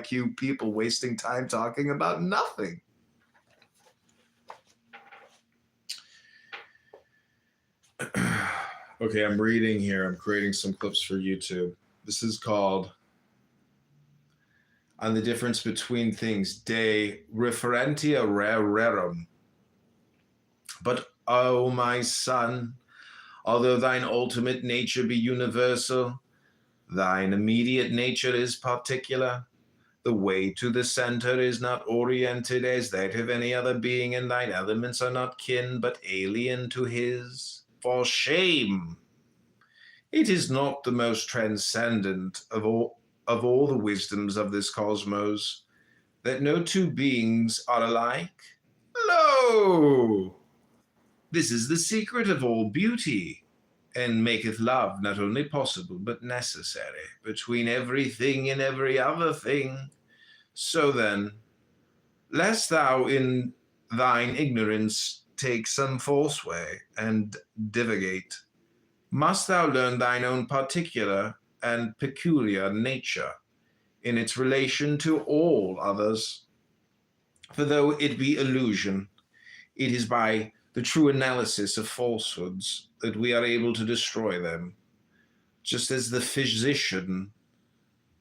IQ people wasting time talking about nothing. Okay, I'm reading here. I'm creating some clips for YouTube. This is called On the Difference Between Things, De Referentia Rerum. But, O my son, although thine ultimate nature be universal, thine immediate nature is particular. The way to the center is not oriented as that of any other being, and thine elements are not kin, but alien to his. For shame! It is not the most transcendent of all the wisdoms of this cosmos that no two beings are alike? Lo! This is the secret of all beauty, and maketh love not only possible but necessary between everything and every other thing. So then, lest thou in thine ignorance take some false way and divagate, must thou learn thine own particular and peculiar nature in its relation to all others. For though it be illusion, it is by the true analysis of falsehoods that we are able to destroy them, just as the physician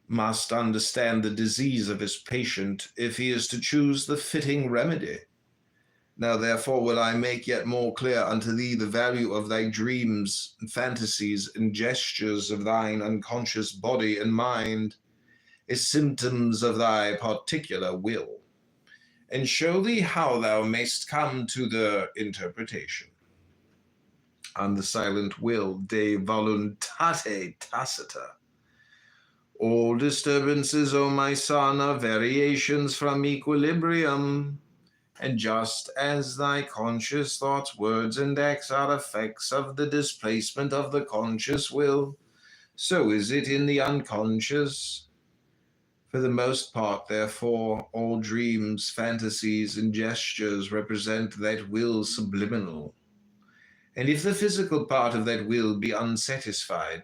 must understand the disease of his patient if he is to choose the fitting remedy. Now therefore will I make yet more clear unto thee the value of thy dreams and fantasies and gestures of thine unconscious body and mind as symptoms of thy particular will, and show thee how thou mayst come to the interpretation. On the silent will, De Voluntate Tacita. All disturbances, O my son, are variations from equilibrium, and just as thy conscious thoughts, words, and acts are effects of the displacement of the conscious will, so is it in the unconscious. For the most part, therefore, all dreams, fantasies, and gestures represent that will subliminal. And if the physical part of that will be unsatisfied,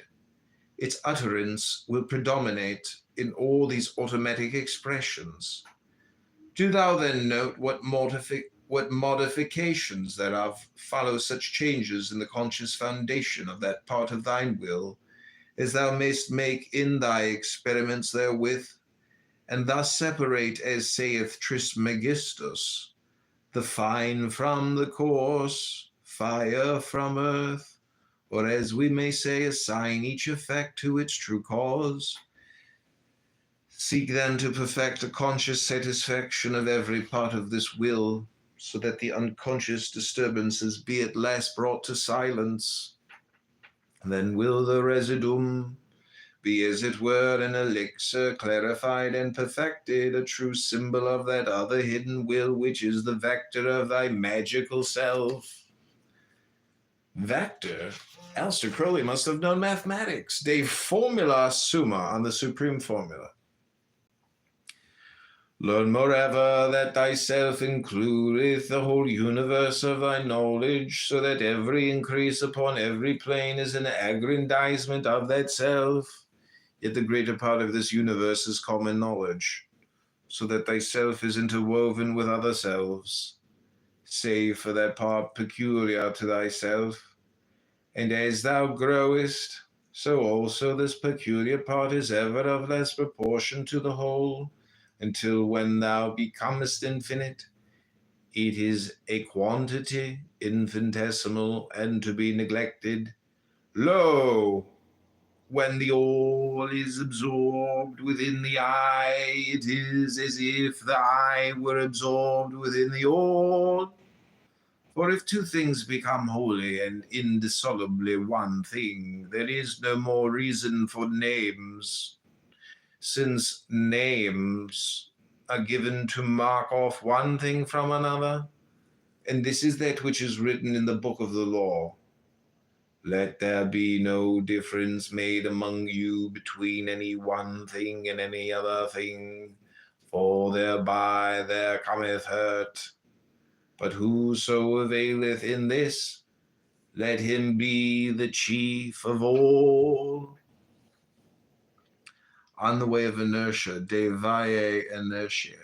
its utterance will predominate in all these automatic expressions. Do thou then note what modifications thereof follow such changes in the conscious foundation of that part of thine will, as thou mayst make in thy experiments therewith, and thus separate, as saith Trismegistus, the fine from the coarse, fire from earth, or as we may say, assign each effect to its true cause. Seek then to perfect a conscious satisfaction of every part of this will, so that the unconscious disturbances be at last brought to silence. Then will the residuum be as it were an elixir clarified and perfected, a true symbol of that other hidden will which is the vector of thy magical self. Vector? Aleister Crowley must have known mathematics. De formula summa, on the supreme formula. Learn moreover that thyself includeth the whole universe of thy knowledge, so that every increase upon every plane is an aggrandizement of that self. Yet the greater part of this universe is common knowledge, so that thyself is interwoven with other selves, save for that part peculiar to thyself. And as thou growest, so also this peculiar part is ever of less proportion to the whole, until when thou becomest infinite, it is a quantity infinitesimal and to be neglected. Lo! When the all is absorbed within the eye, it is as if the eye were absorbed within the all. For if two things become wholly and indissolubly one thing, there is no more reason for names, since names are given to mark off one thing from another, and this is that which is written in the book of the law. Let there be no difference made among you between any one thing and any other thing, for thereby there cometh hurt. But whoso availeth in this, let him be the chief of all. on the way of inertia, de vae inertiae.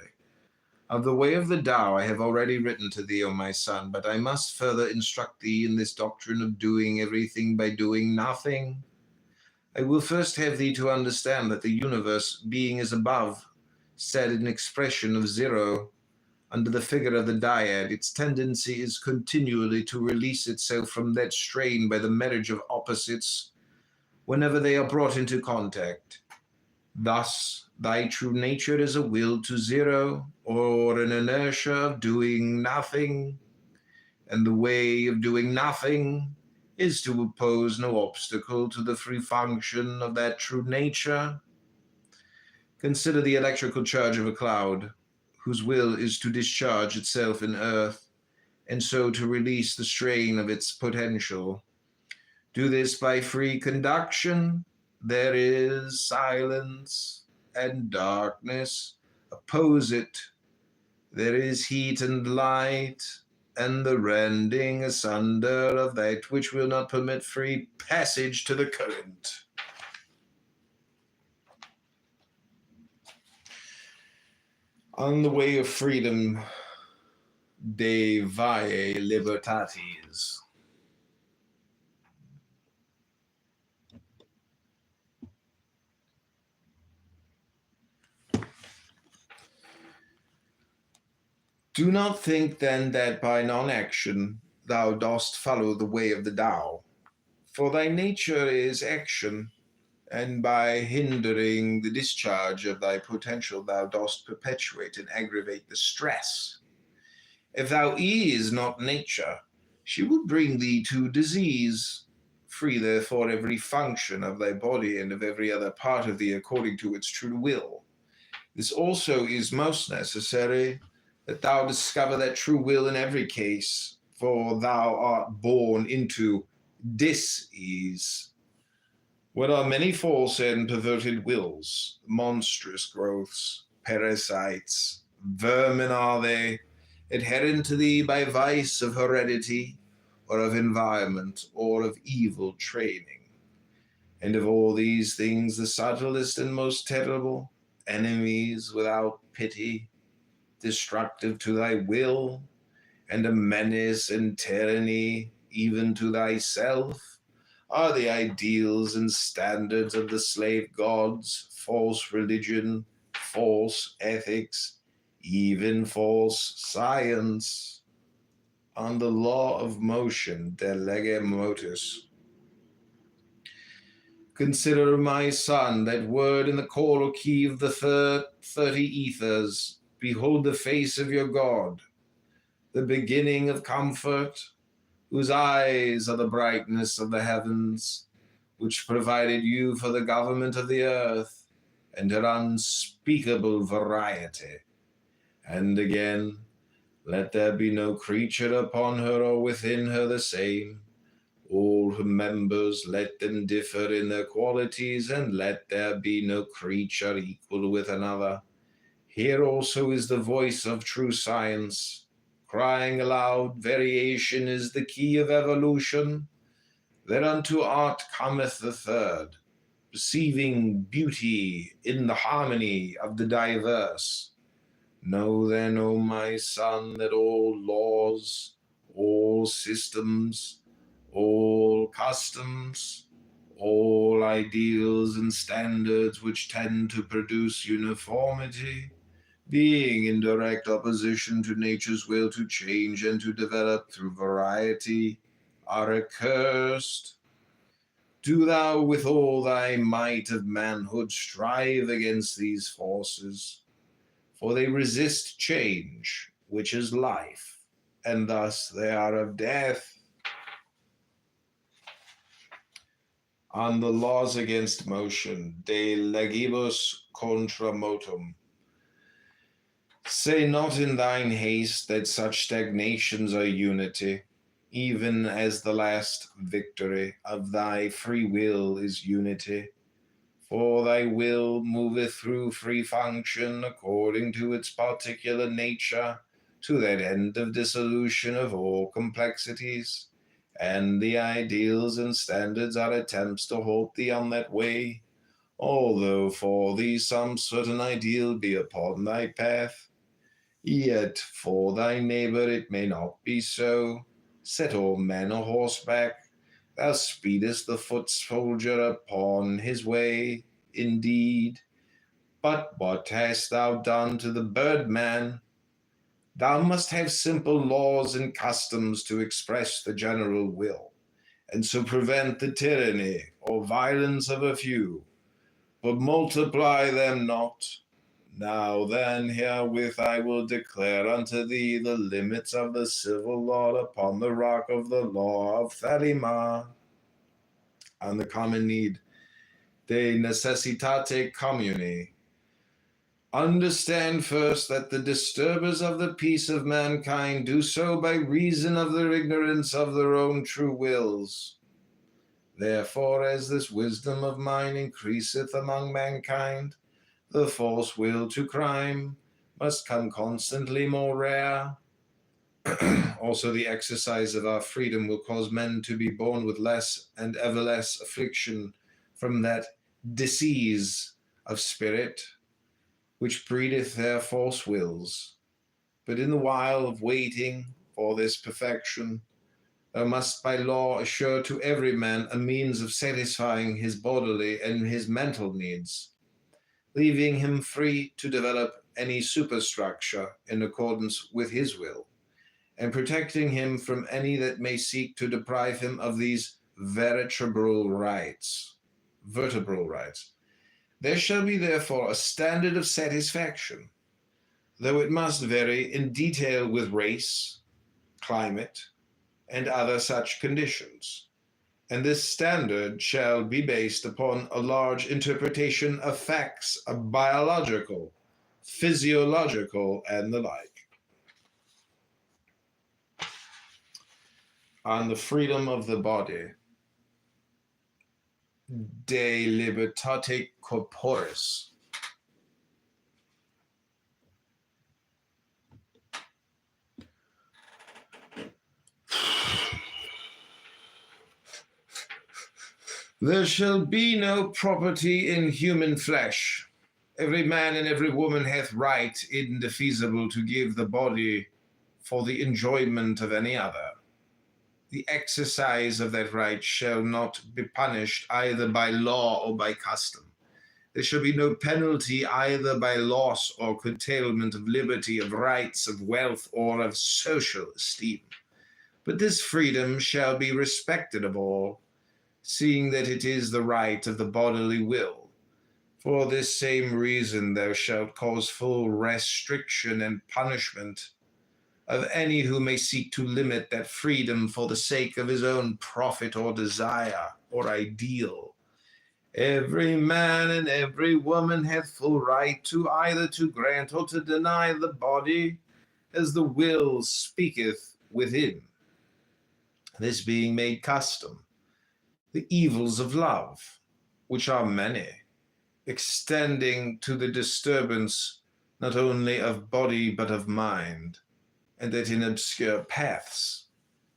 Of the way of the Tao I have already written to thee, O my son, but I must further instruct thee in this doctrine of doing everything by doing nothing. I will first have thee to understand that the universe, being as above, said in expression of zero, under the figure of the dyad, its tendency is continually to release itself from that strain by the marriage of opposites whenever they are brought into contact. Thus, thy true nature is a will to zero, or an inertia of doing nothing, and the way of doing nothing is to oppose no obstacle to the free function of that true nature. Consider the electrical charge of a cloud, whose will is to discharge itself in earth, and so to release the strain of its potential. Do this by free conduction. There is silence and darkness. Oppose it. There is heat and light, and the rending asunder of that which will not permit free passage to the current. On the way of freedom, de vae libertatis. Do not think then that by non-action thou dost follow the way of the Tao, for thy nature is action, and by hindering the discharge of thy potential thou dost perpetuate and aggravate the stress. If thou ease not nature, she will bring thee to disease. Free therefore every function of thy body and of every other part of thee according to its true will. This also is most necessary, that thou discover that true will in every case, for thou art born into dis-ease. What are many false and perverted wills, monstrous growths, parasites, vermin are they, adherent to thee by vice of heredity, or of environment, or of evil training. And of all these things the subtlest and most terrible, enemies without pity, destructive to thy will, and a menace and tyranny even to thyself, are the ideals and standards of the slave gods, false religion, false ethics, even false science. On the law of motion, de lege motus. Consider, my son, that word in the choral key of the 30 ethers. Behold the face of your God, the beginning of comfort, whose eyes are the brightness of the heavens, which provided you for the government of the earth, and her unspeakable variety. And again, let there be no creature upon her or within her the same. All her members, let them differ in their qualities, and let there be no creature equal with another. Here also is the voice of true science, crying aloud, variation is the key of evolution. Thereunto art cometh the third, perceiving beauty in the harmony of the diverse. Know then, O my son, that all laws, all systems, all customs, all ideals and standards which tend to produce uniformity, being in direct opposition to nature's will to change and to develop through variety, are accursed. Do thou with all thy might of manhood strive against these forces, for they resist change, which is life, and thus they are of death. On the laws against motion, de legibus contra motum. Say not in thine haste that such stagnations are unity, even as the last victory of thy free will is unity. For thy will moveth through free function according to its particular nature, to that end of dissolution of all complexities, and the ideals and standards are attempts to halt thee on that way. Although for thee some certain ideal be upon thy path, yet for thy neighbor it may not be so. Set all men a horseback, thou speedest the foot soldier upon his way, indeed. But what hast thou done to the birdman? Thou must have simple laws and customs to express the general will, and so prevent the tyranny or violence of a few, but multiply them not. Now then, herewith I will declare unto thee the limits of the civil law upon the rock of the law of Thelema, on the common need, de necessitate communi. Understand first that the disturbers of the peace of mankind do so by reason of their ignorance of their own true wills. Therefore, as this wisdom of mine increaseth among mankind, the false will to crime must come constantly more rare. Also, the exercise of our freedom will cause men to be born with less and ever less affliction from that disease of spirit which breedeth their false wills. But in the while of waiting for this perfection, thou must by law assure to every man a means of satisfying his bodily and his mental needs, leaving him free to develop any superstructure in accordance with his will, and protecting him from any that may seek to deprive him of these vertebral rights. There shall be therefore a standard of satisfaction, though it must vary in detail with race, climate, and other such conditions. And this standard shall be based upon a large interpretation of facts of biological, physiological, and the like. On the freedom of the body, de libertate corporis. There shall be no property in human flesh. Every man and every woman hath right indefeasible to give the body for the enjoyment of any other. The exercise of that right shall not be punished either by law or by custom. There shall be no penalty either by loss or curtailment of liberty, of rights, of wealth, or of social esteem. But this freedom shall be respected of all, seeing that it is the right of the bodily will. For this same reason thou shalt cause full restriction and punishment of any who may seek to limit that freedom for the sake of his own profit or desire or ideal. Every man and every woman hath full right to either to grant or to deny the body as the will speaketh within. This being made custom, the evils of love, which are many, extending to the disturbance not only of body but of mind, and that in obscure paths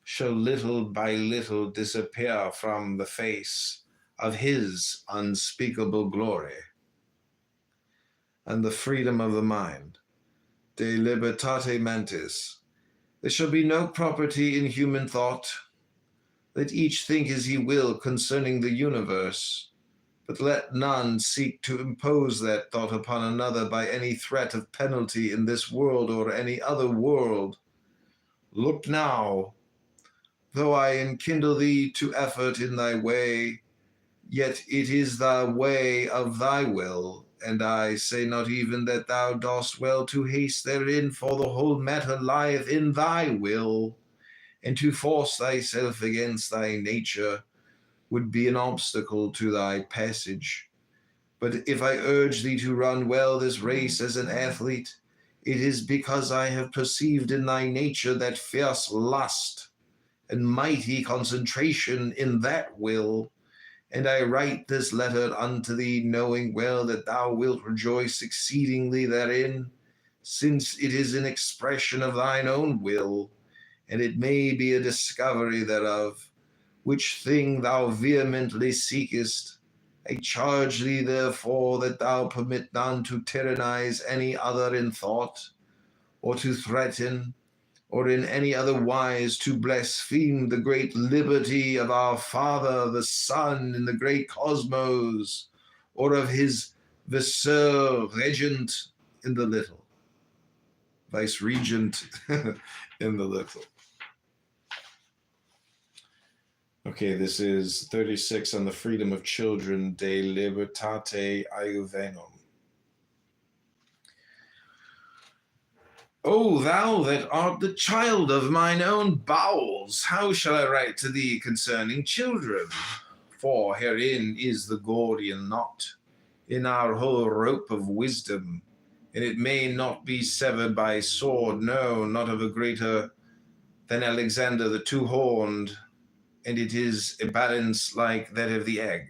shall little by little disappear from the face of his unspeakable glory. And the freedom of the mind, de libertate mentis. There shall be no property in human thought. Let each think as he will concerning the universe, but let none seek to impose that thought upon another by any threat of penalty in this world or any other world. Look now, though I enkindle thee to effort in thy way, yet it is the way of thy will, and I say not even that thou dost well to haste therein, for the whole matter lieth in thy will, and to force thyself against thy nature would be an obstacle to thy passage. But if I urge thee to run well this race as an athlete, it is because I have perceived in thy nature that fierce lust and mighty concentration in that will, and I write this letter unto thee, knowing well that thou wilt rejoice exceedingly therein, since it is an expression of thine own will, and it may be a discovery thereof, which thing thou vehemently seekest, I charge thee, therefore, that thou permit none to tyrannize any other in thought, or to threaten, or in any other wise to blaspheme the great liberty of our Father, the Son, in the great cosmos, or of his vice-regent in the little. Vice-regent in the little. Okay, this is 36 on the freedom of children, De Libertate Iuvenum. O thou that art the child of mine own bowels, how shall I write to thee concerning children? For herein is the Gordian knot, in our whole rope of wisdom, and it may not be severed by sword, no, not of a greater than Alexander the two-horned, and it is a balance like that of the egg,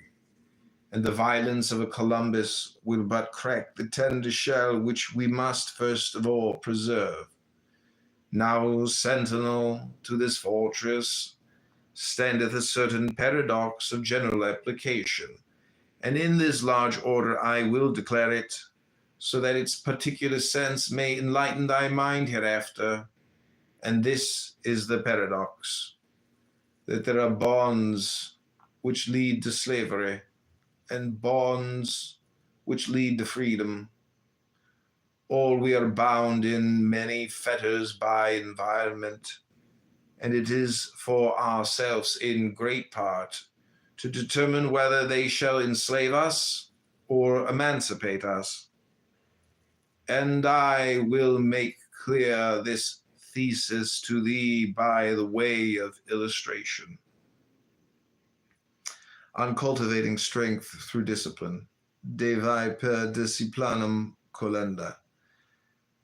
and the violence of a Columbus will but crack the tender shell which we must first of all preserve. Now, sentinel to this fortress standeth a certain paradox of general application, and in this large order I will declare it, so that its particular sense may enlighten thy mind hereafter. And this is the paradox, that there are bonds which lead to slavery, and bonds which lead to freedom. All we are bound in many fetters by environment, and it is for ourselves in great part to determine whether they shall enslave us or emancipate us. And I will make clear this thesis to thee by the way of illustration. On cultivating strength through discipline, De vai per disciplinam colenda.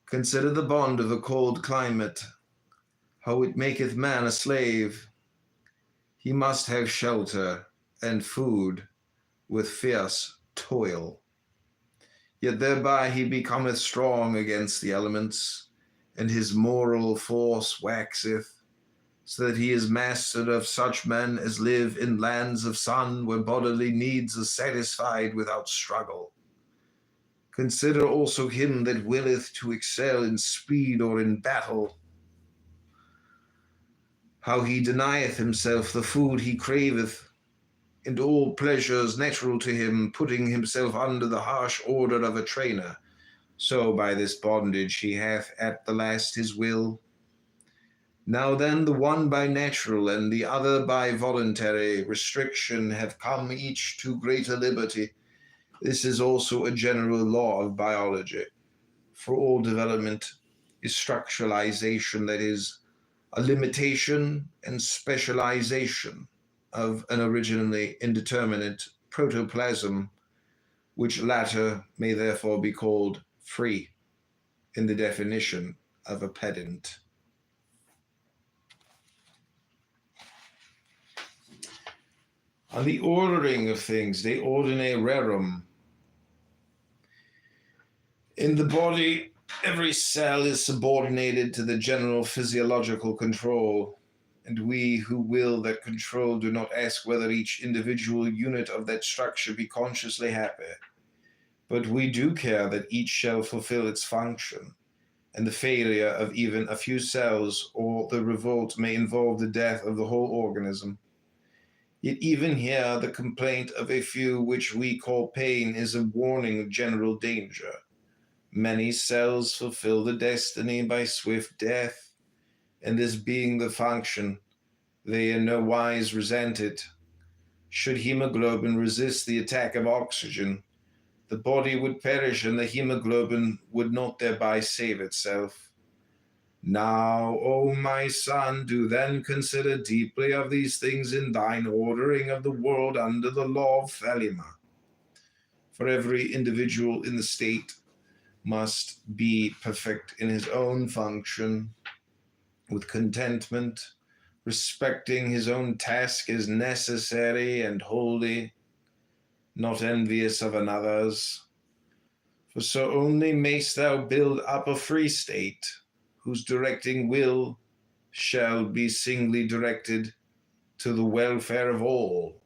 Consider the bond of a cold climate, how it maketh man a slave. He must have shelter and food with fierce toil. Yet thereby he becometh strong against the elements, and his moral force waxeth, so that he is master of such men as live in lands of sun, where bodily needs are satisfied without struggle. Consider also him that willeth to excel in speed or in battle, how he denieth himself the food he craveth, and all pleasures natural to him, putting himself under the harsh order of a trainer. So by this bondage he hath at the last his will. Now then, the one by natural and the other by voluntary restriction have come each to greater liberty. This is also a general law of biology. For all development is structuralization, that is, a limitation and specialization of an originally indeterminate protoplasm, which latter may therefore be called free in the definition of a pedant. On the ordering of things, de ordine rerum. In the body, every cell is subordinated to the general physiological control, and we who will that control do not ask whether each individual unit of that structure be consciously happy, but we do care that each shall fulfill its function, and the failure of even a few cells or the revolt may involve the death of the whole organism. Yet even here the complaint of a few, which we call pain, is a warning of general danger. Many cells fulfill the destiny by swift death, and this being the function, they in no wise resent it. Should hemoglobin resist the attack of oxygen, the body would perish and the hemoglobin would not thereby save itself. Now, O my son, do then consider deeply of these things in thine ordering of the world under the law of Thelema. For every individual in the state must be perfect in his own function, with contentment, respecting his own task as necessary and holy, not envious of another's. For so only mayst thou build up a free state, whose directing will shall be singly directed to the welfare of all.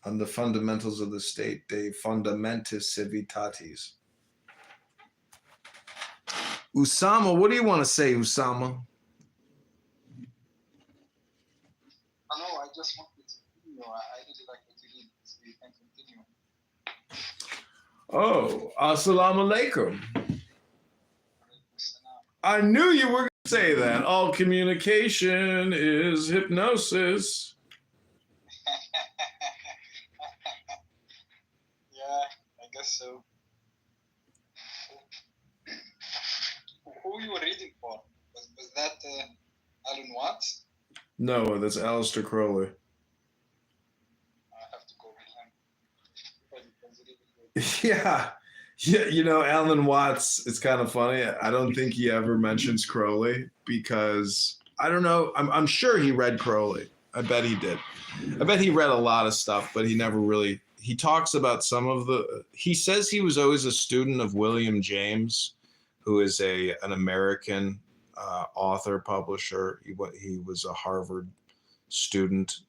on the fundamentals of the state, De Fundamentis Civitatis. Usama, what do you want to say, Usama? Hello, I just wanted to continue. I really like what you did, so you can continue. Oh, assalamu alaikum. I knew you were going to say that. All communication is hypnosis. Yeah, I guess so. Who you were reading for? Was that Alan Watts? No, that's Aleister Crowley. I have to go with him. Because it was really good. Yeah. Yeah, you know, Alan Watts, it's kind of funny. I don't think he ever mentions Crowley because I don't know. I'm sure he read Crowley. I bet he did. I bet he read a lot of stuff, but he never really. He talks about some of the. He says he was always a student of William James, who is an American author publisher. He was a Harvard student.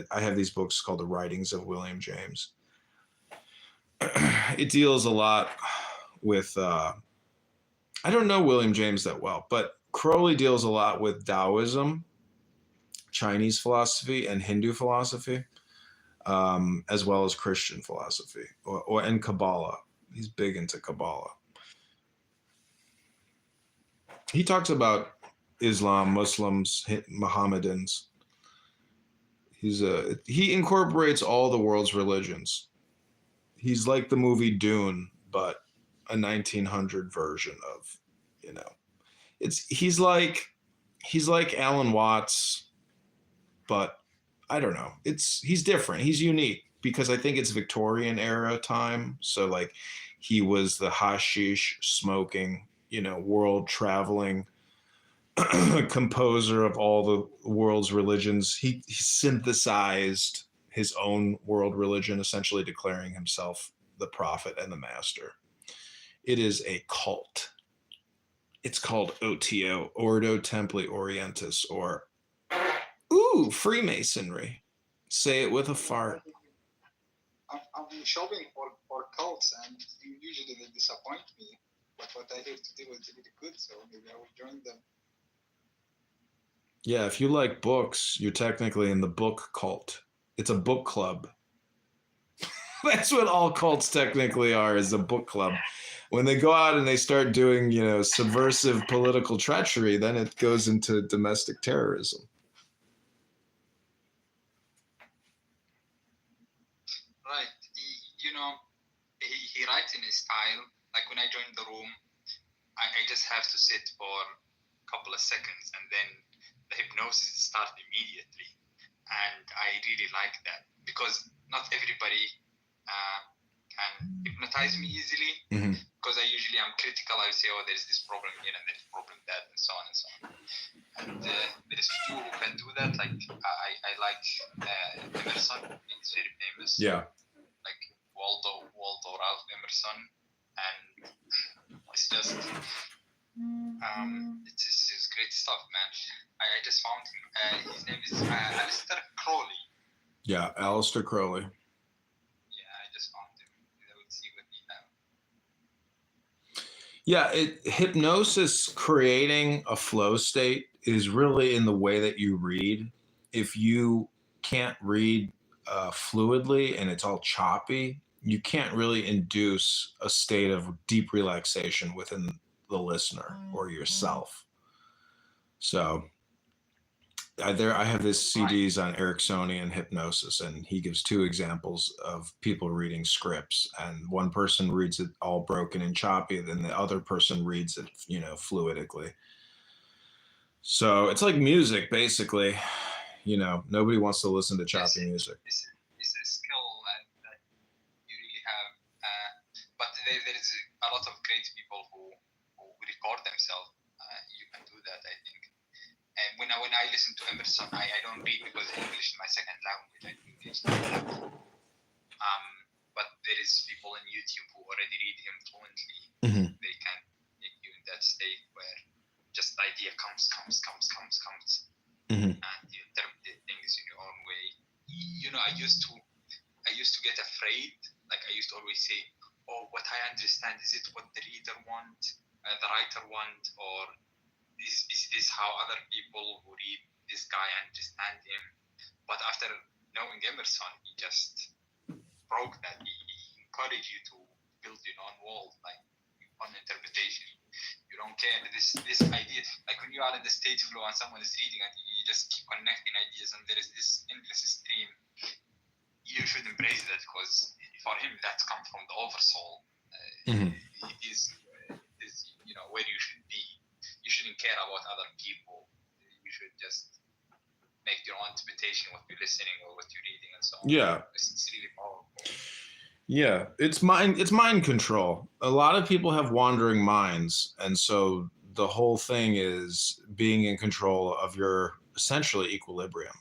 I have these books called The Writings of William James. It deals a lot with I don't know William James that well, but Crowley deals a lot with Taoism, Chinese philosophy, and Hindu philosophy, as well as Christian philosophy and Kabbalah. He's big into Kabbalah. He talks about Islam, Muslims, Mohammedans. He incorporates all the world's religions. He's like the movie Dune, but a 1900 version of, you know, he's like Alan Watts, but I don't know. He's different. He's unique because I think it's Victorian era time. So like he was the hashish smoking, you know, world traveling composer of all the world's religions. He synthesized his own world religion, essentially declaring himself the prophet and the master. It is a cult. It's called OTO, Ordo Templi Orientis, or Freemasonry. Say it with a fart. I'm shopping for cults, and usually they disappoint me. But what I hear today was really good, so maybe I will join them. Yeah, if you like books, you're technically in the book cult. It's a book club. That's what all cults technically are, is a book club. When they go out and they start doing, you know, subversive political treachery, then it goes into domestic terrorism. Right. He writes in his style. Like when I join the room, I just have to sit for a couple of seconds, and then the hypnosis starts immediately. And I really like that because not everybody can hypnotize me easily. Mm-hmm. Because I usually am critical. I say, oh, there's this problem here and there's problem that, and so on and so on. And there is few who can do that. Like I like Emerson. He's very famous. Yeah. Like Waldo Ralph Emerson, and it's just it's great stuff, man. I just found him. His name is Aleister Crowley. Yeah, Aleister Crowley. Yeah, I just found him. I would see what he have. Yeah, hypnosis, creating a flow state, is really in the way that you read. If you can't read fluidly and it's all choppy, you can't really induce a state of deep relaxation within the listener or yourself. So I have this CDs on Ericksonian hypnosis, and he gives two examples of people reading scripts, and one person reads it all broken and choppy, then the other person reads it, you know, fluidically. So it's like music, basically. You know, nobody wants to listen to choppy music. It's a skill that you really have, but there is a lot of great people who record themselves. You can do that, I think. And when I listen to Emerson, I don't read because English is my second language. I think English. But there is people on YouTube who already read him fluently. Mm-hmm. They can make you in that state where just the idea comes, mm-hmm. and you interpret things in your own way. You know, I used used to get afraid. Like I used to always say, "Oh, what I understand, is it what the reader want, the writer want, or is this how other people who read this guy understand him?" But after knowing Emerson, he just broke that. He encouraged you to build your own world, like on interpretation. You don't care. This idea, like when you are in the stage flow and someone is reading and you just keep connecting ideas and there is this endless stream. You should embrace that because for him that's come from the oversoul. It is where you should be. You shouldn't care about other people. You should just make your own interpretation what you're listening or what you're reading and so on. Yeah. It's really powerful. Yeah, it's mind control. A lot of people have wandering minds, and so the whole thing is being in control of your essentially equilibrium.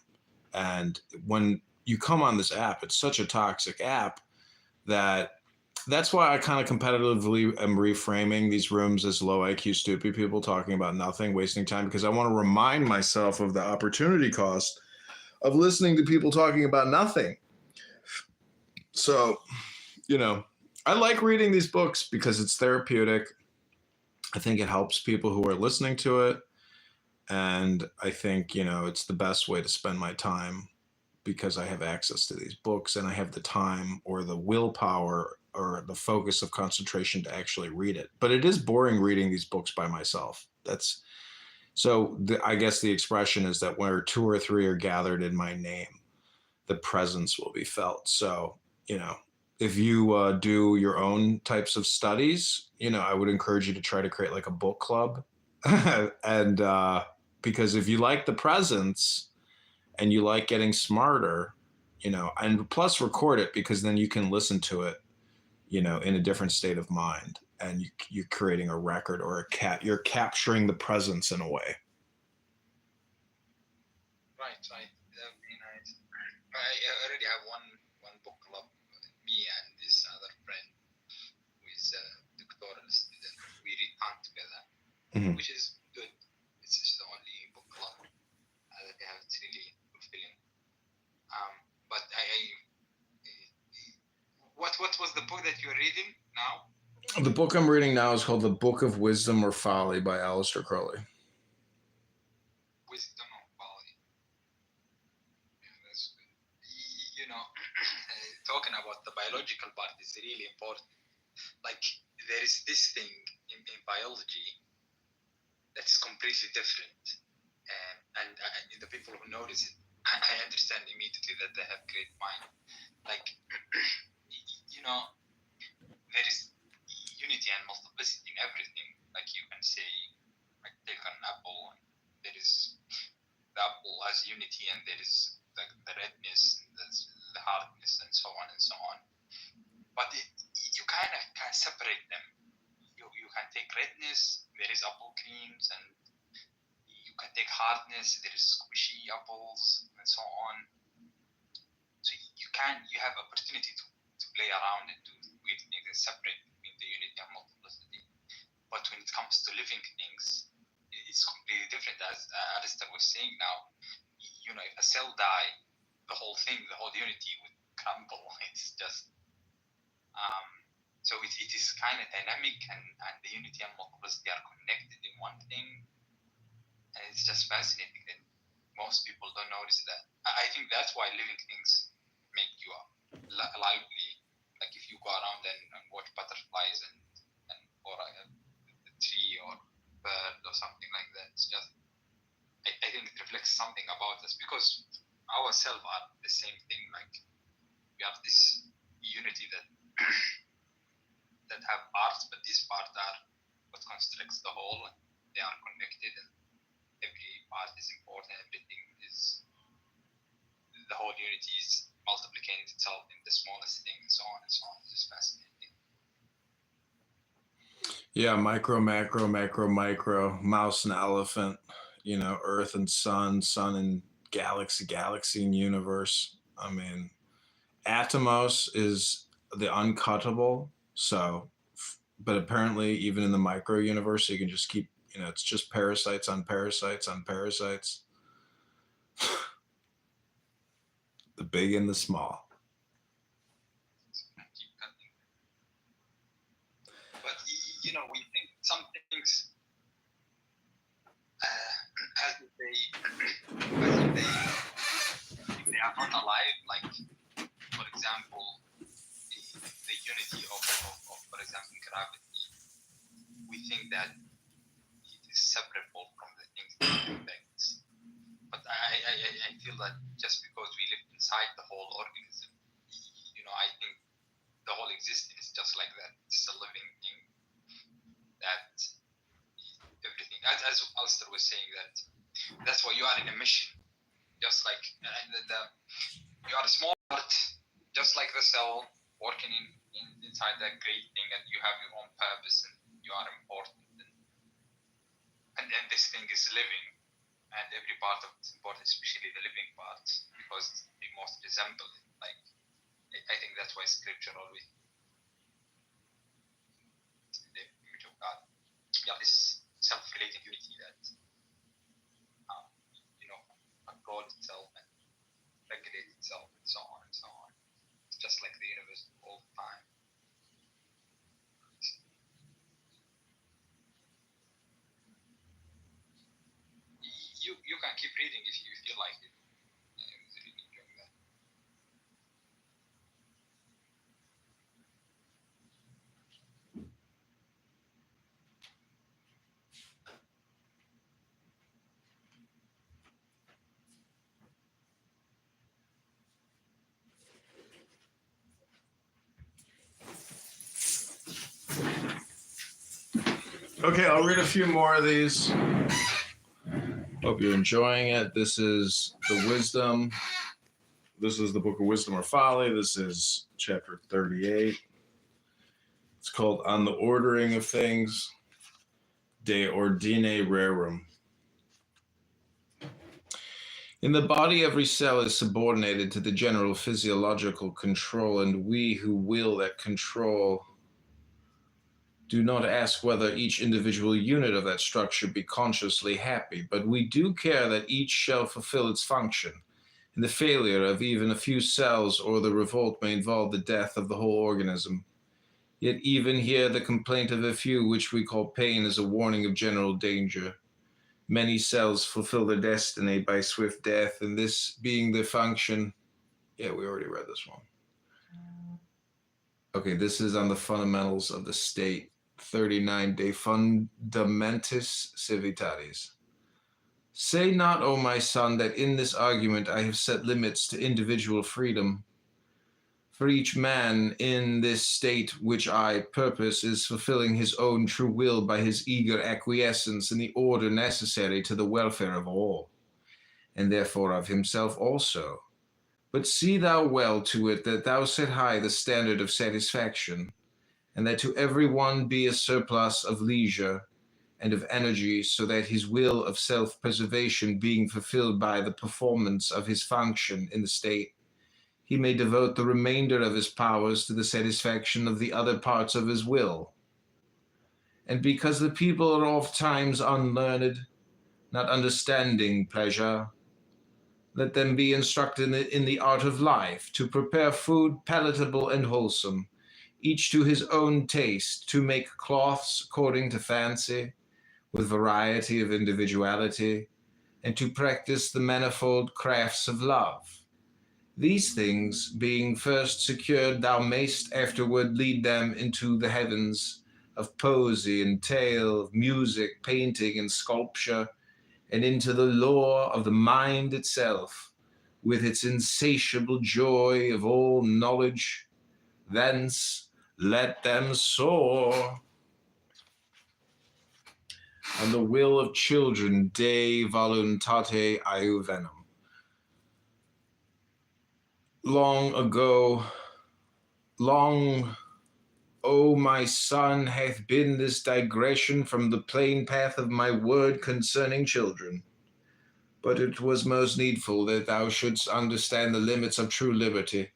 And when you come on this app, it's such a toxic app that's why I kind of competitively am reframing these rooms as low IQ stupid people talking about nothing, wasting time, because I want to remind myself of the opportunity cost of listening to people talking about nothing. So, I like reading these books because it's therapeutic. I think it helps people who are listening to it. And I think, it's the best way to spend my time because I have access to these books and I have the time or the willpower or the focus of concentration to actually read it. But it is boring reading these books by myself. I guess the expression is that where 2 or 3 are gathered in my name, the presence will be felt. So, if you do your own types of studies, I would encourage you to try to create like a book club. And because if you like the presence and you like getting smarter, and plus record it because then you can listen to it, in a different state of mind, and you're creating a record or you're capturing the presence in a way. Right. That would be nice. I already have one book club, me and this other friend who is a doctoral student. We read Kant together, which is good. It's just the only book club that I have. It's really fulfilling. But what was the book that you're reading now? The book I'm reading now is called The Book of Wisdom or Folly by Aleister Crowley. Wisdom or Folly. Yeah, that's good. Talking about the biological part is really important. Like there is this thing in biology that's completely different, and the people who notice it, I understand immediately that they have great mind. Like there is unity and multiplicity in everything. Like you can say, like take an apple, and there is the apple has unity, and there is the redness, and the hardness, and so on and so on. But you kind of can separate them. You can take redness, there is apple creams, and you can take hardness, there is squishy apples, and so on. So you have opportunity to play around and do weird things and separate between the unity and multiplicity. But when it comes to living things, it's completely different. As Alistair was saying now, if a cell die, the whole unity would crumble. It's just so it is kind of dynamic, and the unity and multiplicity are connected in one thing, and it's just fascinating, and most people don't notice that. I think that's why living things make you lively. Like if you go around and watch butterflies or a tree or bird or something like that, it's just I think it reflects something about us because ourselves are the same thing. Like we have this unity that that have parts, but these parts are what constructs the whole, and they are connected, and every part is important. Everything is the whole unity is multiplying itself in the smallest thing, and so on and so on. It's just fascinating. Yeah, micro, macro, macro, micro, mouse and elephant, Earth and sun and galaxy and universe. I mean, Atomos is the uncuttable. So, but apparently even in the micro universe, you can just keep, it's just parasites on parasites on parasites. The big and the small. things as if they are not alive. Like, for example, the unity of for example, gravity. We think that it is separable from the things that it affects. But I feel that just because we live inside the whole organism, I think the whole existence is just like that. It's a living thing that everything, as Alistair was saying, that's why you are in a mission. Just like you are a small part, just like the cell, working inside that great thing, and you have your own purpose, and you are important. And then this thing is living, and every part of it is important, especially the living parts, because they most resemble it. Like, I think that's why Scripture always the image of God. Yeah, this self-relating unity that control itself and regulate itself, and so on and so on. It's just like the universe all the time. You can keep reading if you feel like it. I was really enjoying that. Okay, I'll read a few more of these. Hope you're enjoying it. This is the Wisdom. This is the Book of Wisdom or Folly. This is chapter 38. It's called On the Ordering of Things, De Ordine Rerum. In the body, every cell is subordinated to the general physiological control, and we who will that control do not ask whether each individual unit of that structure be consciously happy, but we do care that each shall fulfill its function, and the failure of even a few cells or the revolt may involve the death of the whole organism. Yet even here the complaint of a few, which we call pain, is a warning of general danger. Many cells fulfill their destiny by swift death, and this being their function. Yeah, we already read this one. Okay, this is on the fundamentals of the state. 39, De Fundamentis Civitatis. Say not, O my son, that in this argument I have set limits to individual freedom. For each man in this state which I purpose is fulfilling his own true will by his eager acquiescence in the order necessary to the welfare of all, and therefore of himself also. But see thou well to it that thou set high the standard of satisfaction, and that to every one be a surplus of leisure and of energy, so that his will of self-preservation being fulfilled by the performance of his function in the state, he may devote the remainder of his powers to the satisfaction of the other parts of his will. And because the people are oft times unlearned, not understanding pleasure, let them be instructed in the art of life, to prepare food palatable and wholesome, each to his own taste, to make cloths according to fancy, with variety of individuality, and to practice the manifold crafts of love. These things being first secured, thou mayst afterward lead them into the heavens of poesy and tale, of music, painting, and sculpture, and into the lore of the mind itself, with its insatiable joy of all knowledge. Thence let them soar. On the will of children, De Voluntate Iuvenum. Long ago, O my son, hath been this digression from the plain path of my word concerning children. But it was most needful that thou shouldst understand the limits of true liberty.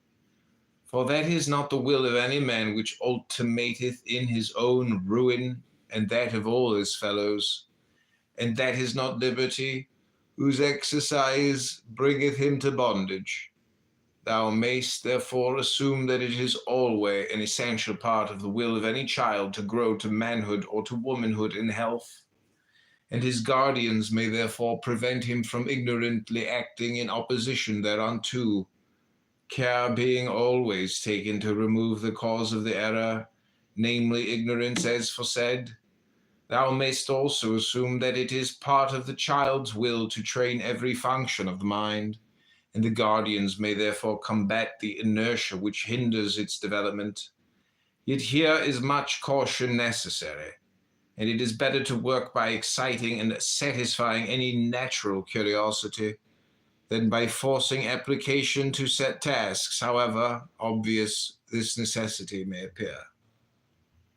For that is not the will of any man which ultimateth in his own ruin and that of all his fellows, and that is not liberty whose exercise bringeth him to bondage. Thou mayst therefore assume that it is always an essential part of the will of any child to grow to manhood or to womanhood in health, and his guardians may therefore prevent him from ignorantly acting in opposition thereunto, care being always taken to remove the cause of the error, namely ignorance as foresaid. Thou mayst also assume that it is part of the child's will to train every function of the mind, and the guardians may therefore combat the inertia which hinders its development. Yet here is much caution necessary, and it is better to work by exciting and satisfying any natural curiosity than by forcing application to set tasks, however obvious this necessity may appear.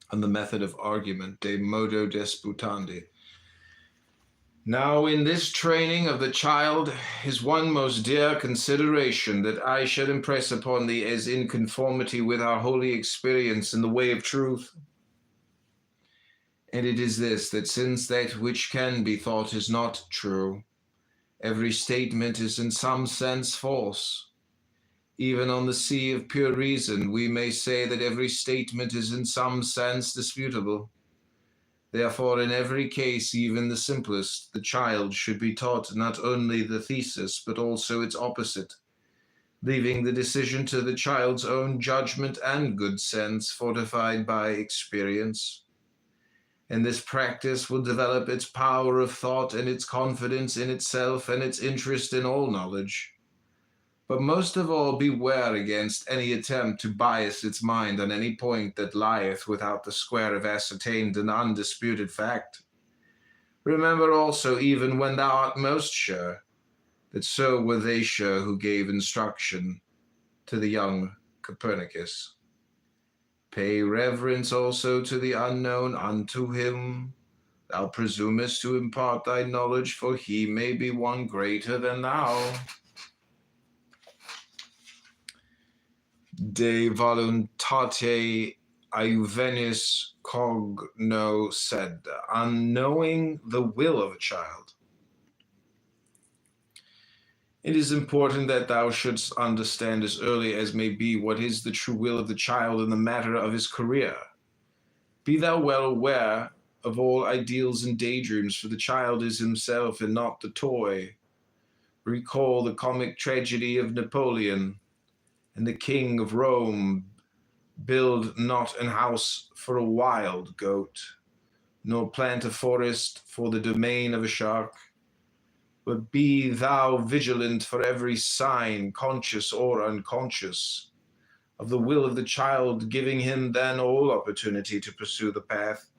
On the method of argument, de modo disputandi. Now in this training of the child is one most dear consideration that I should impress upon thee as in conformity with our holy experience in the way of truth. And it is this, that since that which can be thought is not true, every statement is in some sense false. Even on the sea of pure reason, we may say that every statement is in some sense disputable. Therefore, in every case, even the simplest, the child should be taught not only the thesis, but also its opposite, leaving the decision to the child's own judgment and good sense, fortified by experience. And this practice will develop its power of thought and its confidence in itself and its interest in all knowledge. But most of all, beware against any attempt to bias its mind on any point that lieth without the square of ascertained and undisputed fact. Remember also, even when thou art most sure, that so were they sure who gave instruction to the young Copernicus. Pay reverence also to the unknown unto him. Thou presumest to impart thy knowledge, for he may be one greater than thou. De voluntate Iuvenis cogno sed, unknowing the will of a child. It is important that thou shouldst understand as early as may be what is the true will of the child in the matter of his career. Be thou well aware of all ideals and daydreams, for the child is himself and not the toy. Recall the comic tragedy of Napoleon and the king of Rome. Build not an house for a wild goat, nor plant a forest for the domain of a shark. But be thou vigilant for every sign, conscious or unconscious, of the will of the child, giving him then all opportunity to pursue the path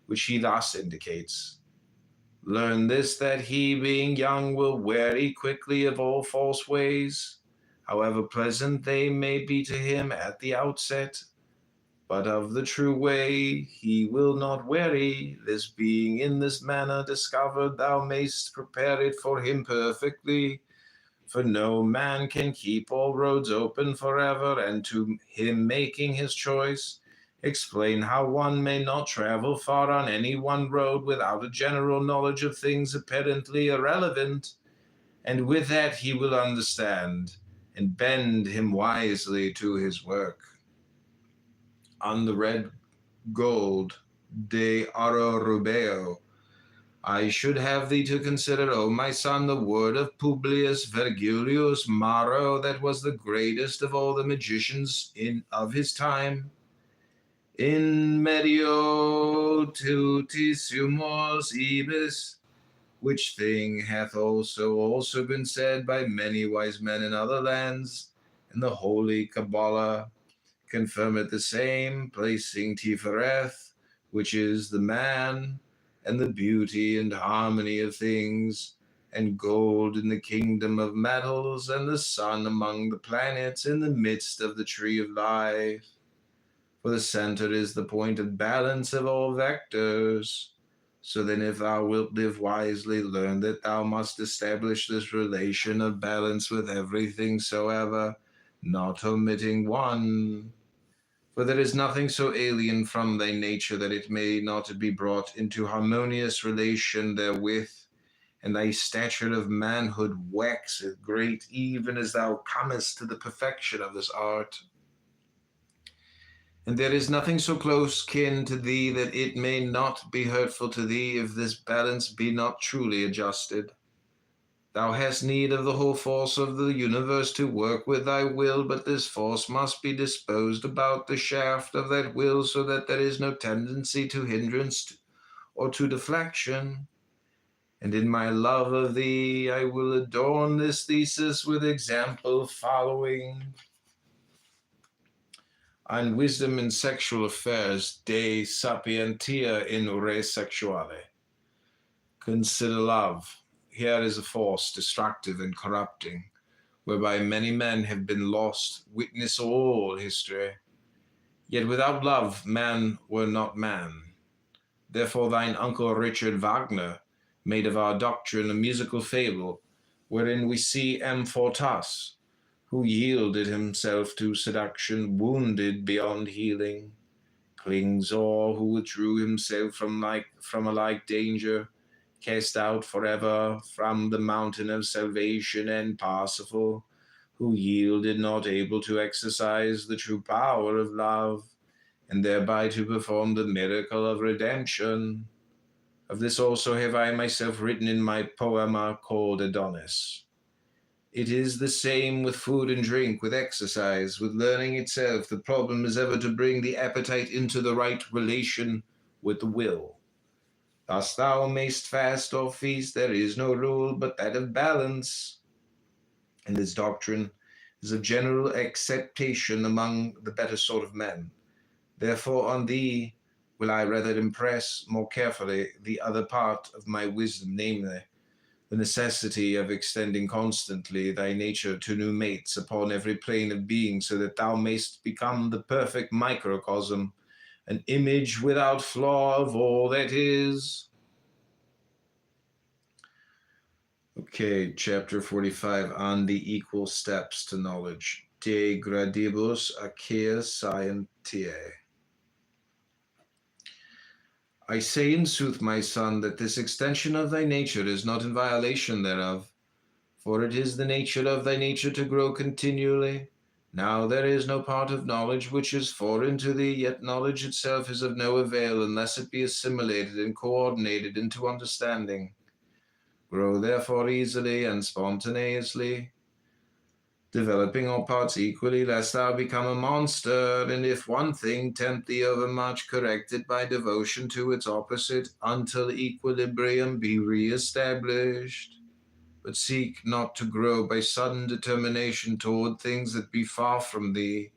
which he thus indicates. Learn this, that he, being young, will weary quickly of all false ways, however pleasant they may be to him at the outset, but of the true way he will not weary. This being in this manner discovered, thou mayst prepare it for him perfectly, for no man can keep all roads open forever, and to him making his choice, explain how one may not travel far on any one road without a general knowledge of things apparently irrelevant, and with that he will understand, and bend him wisely to his work. On the red gold de oro rubeo, I should have thee to consider, O my son, the word of Publius Vergilius Maro, that was the greatest of all the magicians of his time. In medio tutissumos ibis, which thing hath also been said by many wise men in other lands, and the holy Kabbalah confirmeth the same, placing Tifereth, which is the man, and the beauty and harmony of things, and gold in the kingdom of metals, and the sun among the planets in the midst of the tree of life. For the center is the point of balance of all vectors. So then, if thou wilt live wisely, learn that thou must establish this relation of balance with everything soever, not omitting one. For there is nothing so alien from thy nature that it may not be brought into harmonious relation therewith, and thy stature of manhood waxeth great, even as thou comest to the perfection of this art. And there is nothing so close kin to thee that it may not be hurtful to thee if this balance be not truly adjusted. Thou hast need of the whole force of the universe to work with thy will, but this force must be disposed about the shaft of that will so that there is no tendency to hindrance or to deflection. And in my love of thee, I will adorn this thesis with example following. On wisdom in sexual affairs, De Sapientia in Re Sexuale. Consider love. Here is a force destructive and corrupting, whereby many men have been lost, witness all history. Yet without love, man were not man. Therefore thine uncle Richard Wagner made of our doctrine a musical fable, wherein we see M. Fortas, who yielded himself to seduction, wounded beyond healing. Klingsor, who withdrew himself from a like danger, cast out forever from the mountain of salvation, and Parsifal, who yielded not able to exercise the true power of love, and thereby to perform the miracle of redemption. Of this also have I myself written in my poema called Adonis. It is the same with food and drink, with exercise, with learning itself. The problem is ever to bring the appetite into the right relation with the will. Thus thou mayst fast or feast, there is no rule but that of balance. And this doctrine is of general acceptation among the better sort of men. Therefore on thee will I rather impress more carefully the other part of my wisdom, namely, the necessity of extending constantly thy nature to new mates upon every plane of being, so that thou mayst become the perfect microcosm, an image without flaw of all that is. Okay, chapter 45, on the equal steps to knowledge. De gradibus achaea scientiae. I say in sooth, my son, that this extension of thy nature is not in violation thereof, for it is the nature of thy nature to grow continually. Now there is no part of knowledge which is foreign to thee, yet knowledge itself is of no avail unless it be assimilated and coordinated into understanding. Grow therefore easily and spontaneously, developing all parts equally, lest thou become a monster, and if one thing tempt thee overmuch, correct it by devotion to its opposite, until equilibrium be re-established. But seek not to grow by sudden determination toward things that be far from thee.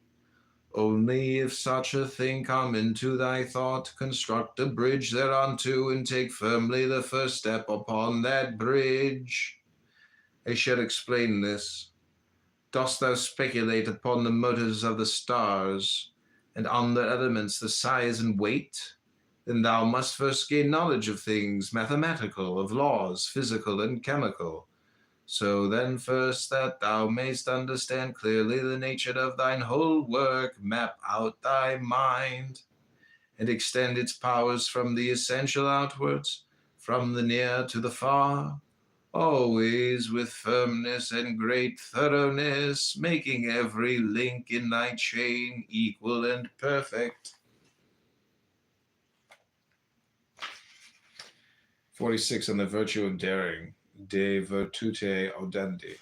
Only if such a thing come into thy thought, construct a bridge thereunto, and take firmly the first step upon that bridge. I shall explain this. Dost thou speculate upon the motives of the stars, and on the elements, the size and weight? Then thou must first gain knowledge of things mathematical, of laws, physical and chemical. So then first, that thou mayst understand clearly the nature of thine whole work, map out thy mind, and extend its powers from the essential outwards, from the near to the far, always with firmness and great thoroughness, making every link in thy chain equal and perfect. 46, on the virtue of daring. De virtute audendi.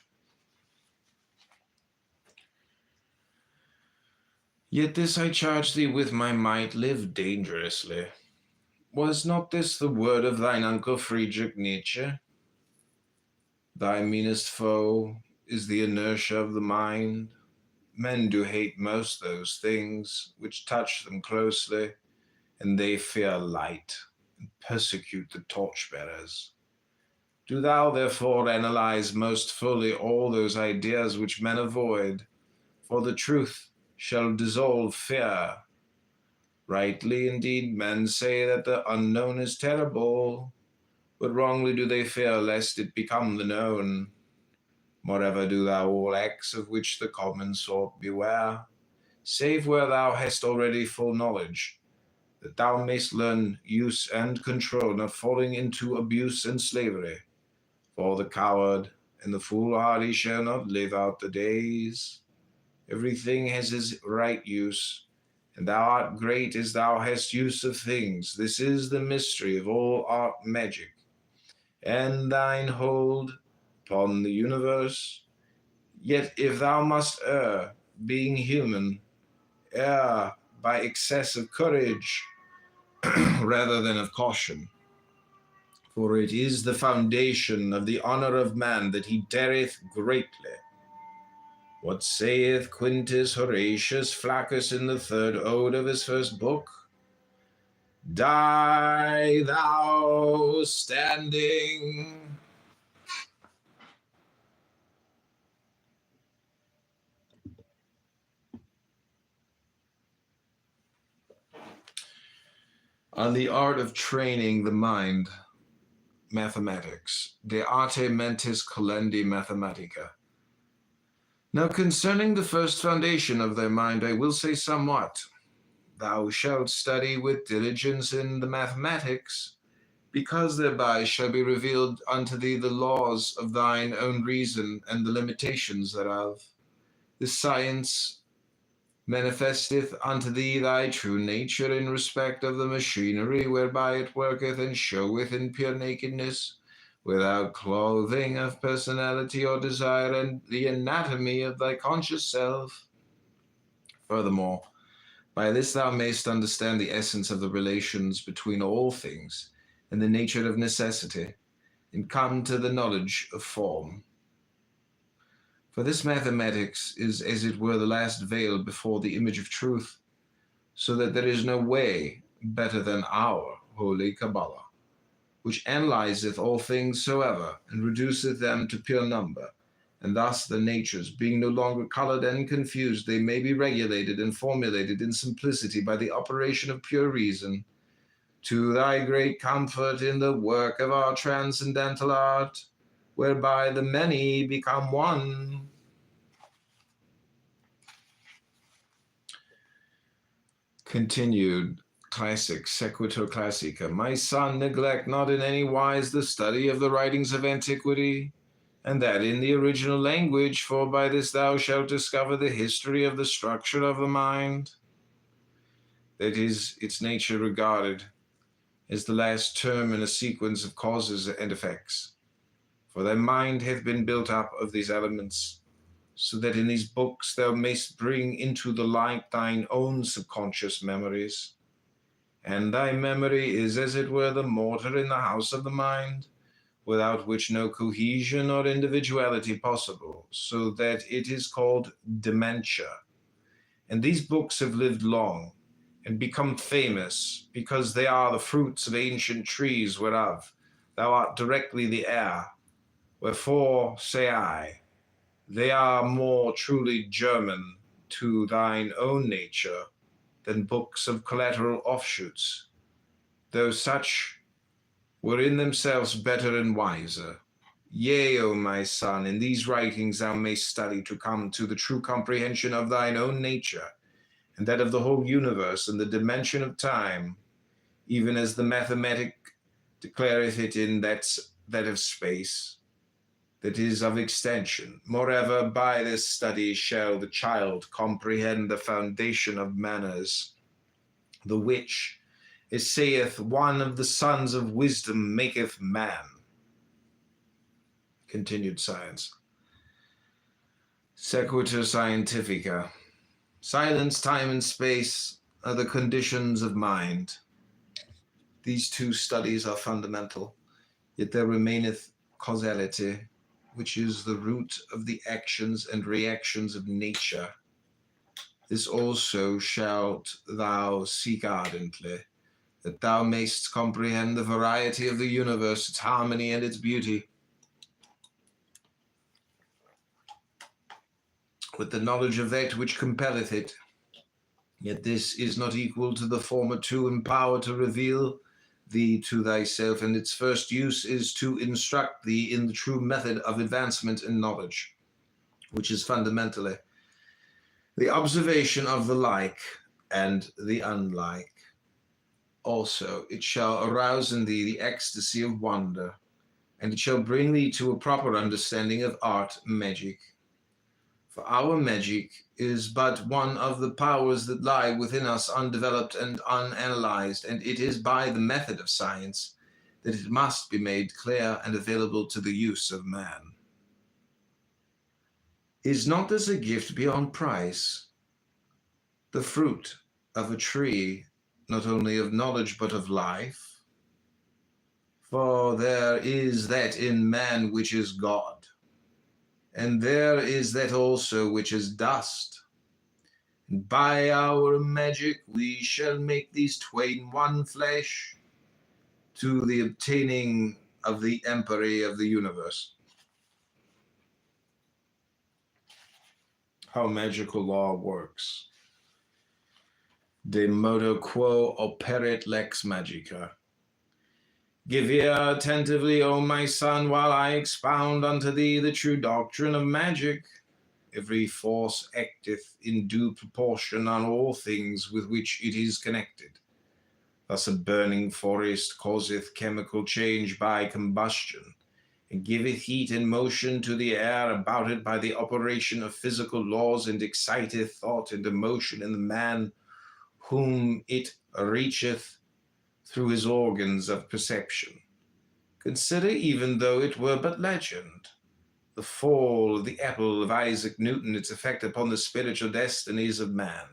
Yet this I charge thee with my might, live dangerously. Was not this the word of thine uncle Friedrich Nietzsche? Thy meanest foe is the inertia of the mind. Men do hate most those things which touch them closely, and they fear light and persecute the torchbearers. Do thou therefore analyze most fully all those ideas which men avoid, for the truth shall dissolve fear. Rightly indeed men say that the unknown is terrible, but wrongly do they fear lest it become the known. Moreover, do thou all acts of which the common sort beware, save where thou hast already full knowledge, that thou mayst learn use and control, not falling into abuse and slavery. For the coward and the foolhardy shall not live out the days. Everything has his right use, and thou art great as thou hast use of things. This is the mystery of all art magic, and thine hold upon the universe. Yet if thou must err, being human, err by excess of courage rather than of caution. For it is the foundation of the honor of man that he dareth greatly. What saith Quintus Horatius Flaccus in the third ode of his first book? Die thou standing. On the art of training the mind, mathematics, de arte mentis colendi mathematica. Now concerning the first foundation of thy mind, I will say somewhat. Thou shalt study with diligence in the mathematics, because thereby shall be revealed unto thee the laws of thine own reason and the limitations thereof. This science manifesteth unto thee thy true nature in respect of the machinery whereby it worketh and showeth in pure nakedness, without clothing of personality or desire, and the anatomy of thy conscious self. Furthermore, by this thou mayst understand the essence of the relations between all things and the nature of necessity, and come to the knowledge of form. For this mathematics is as it were the last veil before the image of truth, so that there is no way better than our holy Kabbalah, which analyzeth all things soever, and reduceth them to pure number, and thus the natures, being no longer colored and confused, they may be regulated and formulated in simplicity by the operation of pure reason, to thy great comfort in the work of our transcendental art, whereby the many become one. Continued classic, sequitur classica. My son, neglect not in any wise the study of the writings of antiquity, and that in the original language, for by this thou shalt discover the history of the structure of the mind, that is, its nature regarded as the last term in a sequence of causes and effects. For thy mind hath been built up of these elements, so that in these books thou mayst bring into the light thine own subconscious memories. And thy memory is as it were the mortar in the house of the mind, without which no cohesion or individuality possible, so that it is called dementia. And these books have lived long, and become famous, because they are the fruits of ancient trees whereof thou art directly the heir. Wherefore, say I, they are more truly German to thine own nature than books of collateral offshoots, though such were in themselves better and wiser. Yea, O my son, in these writings thou mayst study to come to the true comprehension of thine own nature, and that of the whole universe and the dimension of time, even as the mathematic declareth it in that of space, that is of extension. Moreover, by this study shall the child comprehend the foundation of manners, the which, as saith one of the sons of wisdom, maketh man. Continued science. Sequitur scientifica. Silence, time, and space are the conditions of mind. These two studies are fundamental, yet there remaineth causality, which is the root of the actions and reactions of nature. This also shalt thou seek ardently, that thou mayst comprehend the variety of the universe, its harmony and its beauty. With the knowledge of that which compelleth it, yet this is not equal to the former two in power to reveal thee to thyself, and its first use is to instruct thee in the true method of advancement in knowledge, which is fundamentally the observation of the like and the unlike. Also, it shall arouse in thee the ecstasy of wonder, and it shall bring thee to a proper understanding of art magic. For our magic is but one of the powers that lie within us undeveloped and unanalyzed, and it is by the method of science that it must be made clear and available to the use of man. Is not this a gift beyond price? The fruit of a tree, not only of knowledge but of life? For there is that in man which is God, and there is that also which is dust. And by our magic we shall make these twain one flesh, to the obtaining of the empery of the universe. How magical law works. De modo quo operit lex magica. Give ear attentively, O my son, while I expound unto thee the true doctrine of magic. Every force acteth in due proportion on all things with which it is connected. Thus a burning forest causeth chemical change by combustion, and giveth heat and motion to the air about it by the operation of physical laws, and exciteth thought and emotion in the man whom it reacheth through his organs of perception. Consider, even though it were but legend, the fall of the apple of Isaac Newton, its effect upon the spiritual destinies of man.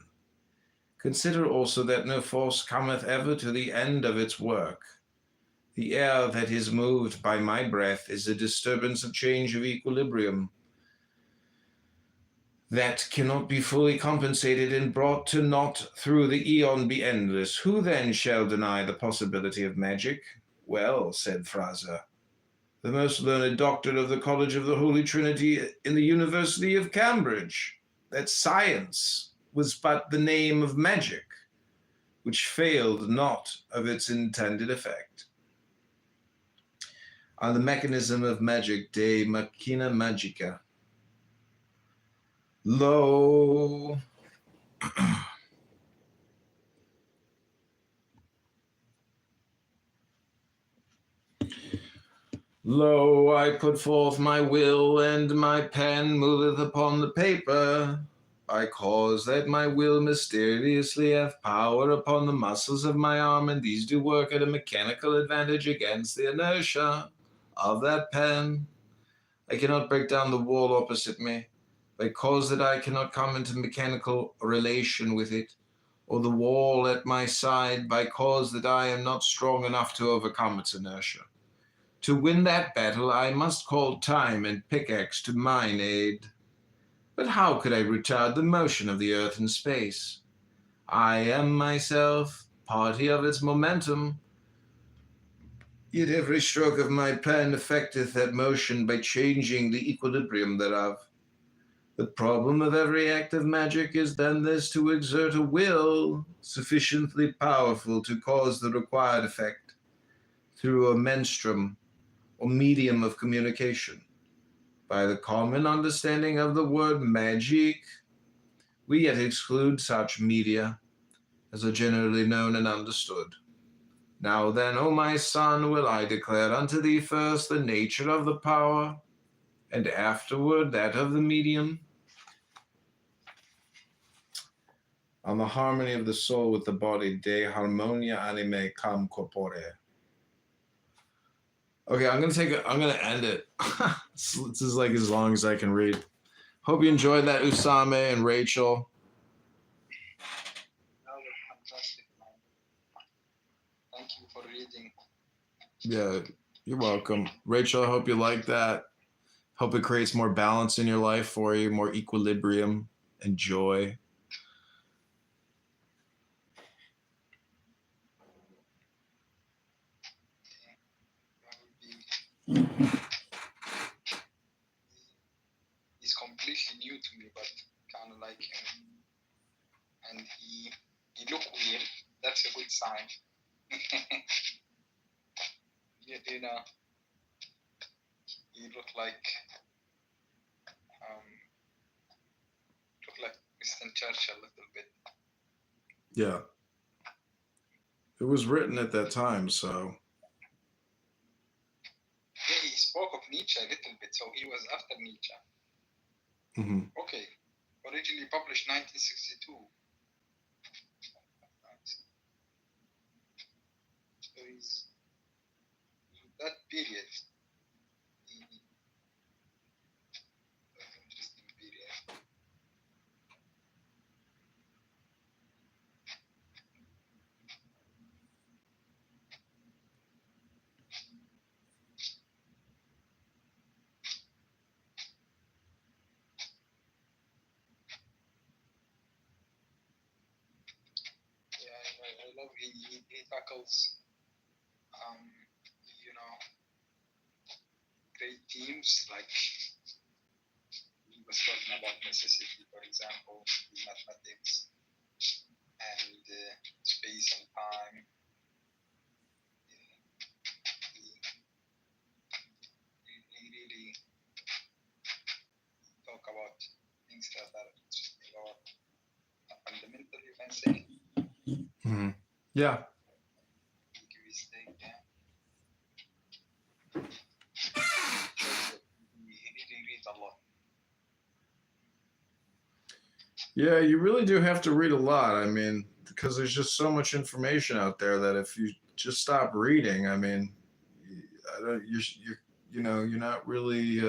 Consider also that no force cometh ever to the end of its work. The air that is moved by my breath is a disturbance of change of equilibrium that cannot be fully compensated and brought to naught through the eon be endless. Who then shall deny the possibility of magic? Well, said Fraser, the most learned doctor of the College of the Holy Trinity in the University of Cambridge, that science was but the name of magic, which failed not of its intended effect. On the mechanism of magic, De Machina Magica. Lo, lo, I put forth my will, and my pen moveth upon the paper, by cause that my will mysteriously hath power upon the muscles of my arm, and these do work at a mechanical advantage against the inertia of that pen. I cannot break down the wall opposite me, by cause that I cannot come into mechanical relation with it, or the wall at my side, by cause that I am not strong enough to overcome its inertia. To win that battle, I must call time and pickaxe to mine aid. But how could I retard the motion of the earth in space? I am myself party of its momentum, yet every stroke of my pen effecteth that motion by changing the equilibrium thereof. The problem of every act of magic is then this, to exert a will sufficiently powerful to cause the required effect through a menstruum or medium of communication. By the common understanding of the word magic, we yet exclude such media as are generally known and understood. Now then, O my son, will I declare unto thee first the nature of the power, and afterward that of the medium. On the harmony of the soul with the body, De Harmonia Anime Cum Corpore. Okay, I'm gonna end it. This is like as long as I can read. Hope you enjoyed that, Usame and Rachel. That was fantastic, man. Thank you for reading. Yeah, you're welcome. Rachel, I hope you like that. Hope it creates more balance in your life for you, more equilibrium and joy. He's completely new to me, but kind of like him. And he looked weird. That's a good sign. You know, he looked like Winston Churchill a little bit. Yeah. It was written at that time, so. Yeah, he spoke of Nietzsche a little bit, so he was after Nietzsche. Mm-hmm. Okay, originally published 1962. So he's in that period. Interesting period. Yeah, I love he tackles you know, great themes like he was talking about necessity, for example, in mathematics and space and time. He really talk about things that are interesting or fundamental, you can say. Mm-hmm. Yeah. Give his take, yeah. He really reads a lot. Yeah, you really do have to read a lot. I mean, because there's just so much information out there that if you just stop reading, I mean, I don't, you're not really.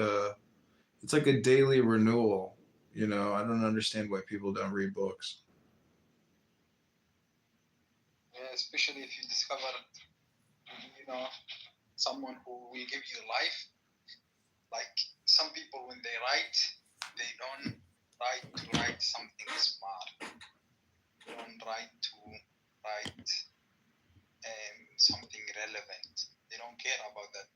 It's like a daily renewal. I don't understand why people don't read books. Yeah, especially if you discover, someone who will give you life. Like some people, when they write, they don't write to write something smart. They don't write to write something relevant. They don't care about that.